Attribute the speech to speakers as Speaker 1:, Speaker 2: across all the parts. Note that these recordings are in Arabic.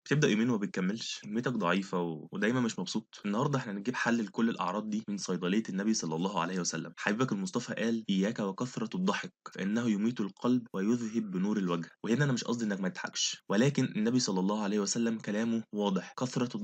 Speaker 1: بتبدأ يومين وما بتكمّلش، همتك ضعيفة ودايمًا مش مبسوط؟ النهارده إحنا هنجيب حل لكل الأعراض دي من صيدلية النبي صلى الله عليه وسلم. حبيبك المصطفى قال: "إياك وكثرة الضحك فإنه يميت القلب ويذهب بنور الوجه." وهنا أنا مش قصدي إنك ما تضحكش، ولكن النبي صلى الله عليه وسلم كلامه واضح. كثرة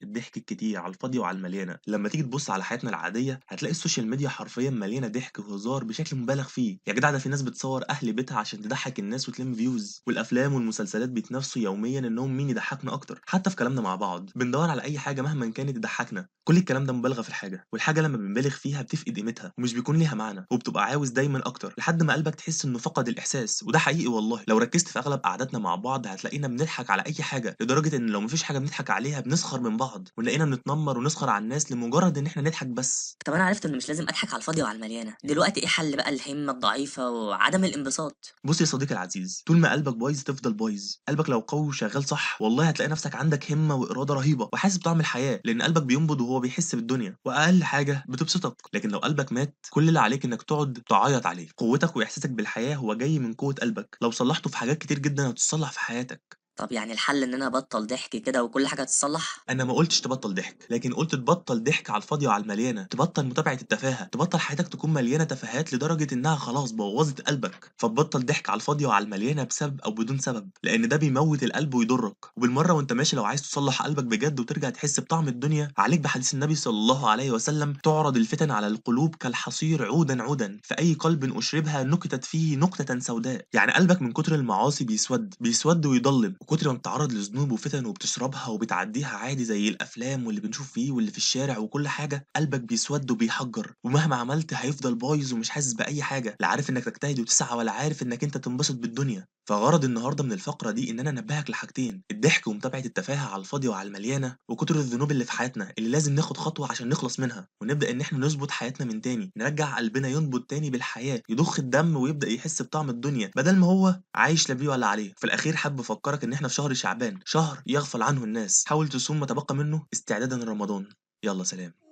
Speaker 1: الضحك الكتير على الفاضية وعلى المليانة. لمّا تيجي تبُص على حياتنا العادية هتلاقي السوشيال ميديا حرفيًا مليانة ضحك وهزار بشكل مبالغ فيه. يا جدع ده في ناس بتصوّر أهل بيتها عشان تضحّك الناس وتلم views، والأفلام والمسلسلات بيتنافسوا يوميًا إنهم مين يضحّكنا أكتر. حتى في كلامنا مع بعض بندوّر على أي حاجة مهمًا كانت تضحّكنا. كل الكلام ده مبالغة في الحاجة، والحاجة لمّا بنبالغ فيها بتفقد قيمتها ومش بيكون ليها معنى، وبتبقى عاوز دايمًا أكتر لحد ما قلبك تحس إنه فقد الإحساس. وده حقيقي والله. لو ركزت في أغلب قعداتنا مع بعض هتلاقينا بنضحك على أي حاجة، لدرجة إن لو ما فيش حاجة بنضحك عليها بنسخر من بعض، ونلاقينا بنتنمر ونسخر على الناس لمجرد إن إحنا نضحك بس.
Speaker 2: طب أنا عرفت إن مش لازم أضحك على الفاضية وعلى المليانة، دلوقتي إيه حل بقى الهمة الضعيفة وعدم الانبساط؟
Speaker 1: بُص يا صديقي العزيز، طول ما قلبك بايظ تفضل بايظ. قلبك لو قوي وشغال صح والله هتلاقي نفسك عندك همة وإرادة رهيبة وحاسس بطعم الحياة، لأن قلبك بينبض وهو بيحس بالدنيا، وأقل حاجة بتبسطك. لكن لو قلبك مات كل اللي عليك إنك تقعد تعيط عليه. قوتك وإحساسك بالحياة هو جاي من قوة قلبك، لو صلحته في حاجات كتير جدًا هتتصلح في حياتك.
Speaker 2: طب يعني الحل إن أنا أبطل ضحك كده وكل حاجة تتصلح؟
Speaker 1: أنا ما قُلتش تبطّل ضحك، لكن قُلت تبطّل ضحك على الفاضية وعلى المليانة، تبطّل متابعة التفاهة، تبطّل حياتك تكون مليانة تفاهات لدرجة إنها خلاص بوّظت قلبك. فتبطّل ضحك على الفاضية وعلى المليانة بسبب أو بدون سبب، لإن ده بيموّت القلب ويضرك. وبالمرّة وأنت ماشي لو عايز تصلّح قلبك بجد وترجع تحس بطعم الدنيا، عليك بحديث النبي صلى الله عليه وسلم: "تُعرض الفتن على القلوب كالحصير عودًا عودًا، فأي قلب أشربها نُكتت فيه نُكتةً سوداء." يعني قلبك من كتر المعاصي بيسوَد ويضلّم، وكتر ما بتتعرّض لذنوب وفتن وبتشربها وبتعدّيها عادي زي الأفلام واللي بنشوف فيه واللي في الشارع وكل حاجة، قلبك بيسوَد وبيحجّر، ومهما عملت هيفضل بايظ ومش حاسس بأي حاجة، لا عارف إنك تجتهد وتسعى ولا عارف إنك أنت تنبسط بالدنيا. فغرضي النهارده من الفقرة دي إن أنا أنبّهك لحاجتين: الضحك ومتابعة التفاهة على الفاضية وعلى المليانة، وكتر الذنوب اللي في حياتنا اللي لازم ناخد خطوة عشان نخلص منها، ونبدأ إن إحنا نضبط حياتنا من تاني، نرجّع قلبنا ينبض تاني بالحياة، يضخ الدم ويبدأ يحس بطعم الدنيا بدل ما هو عايش لا بيه ولا عليه. في الأخير حابب أفكّرك إن إحنا في شهر شعبان، شهر يغفل عنه الناس. حاول تصوم ما تبقى منه استعدادًا لرمضان. يالّا سلام.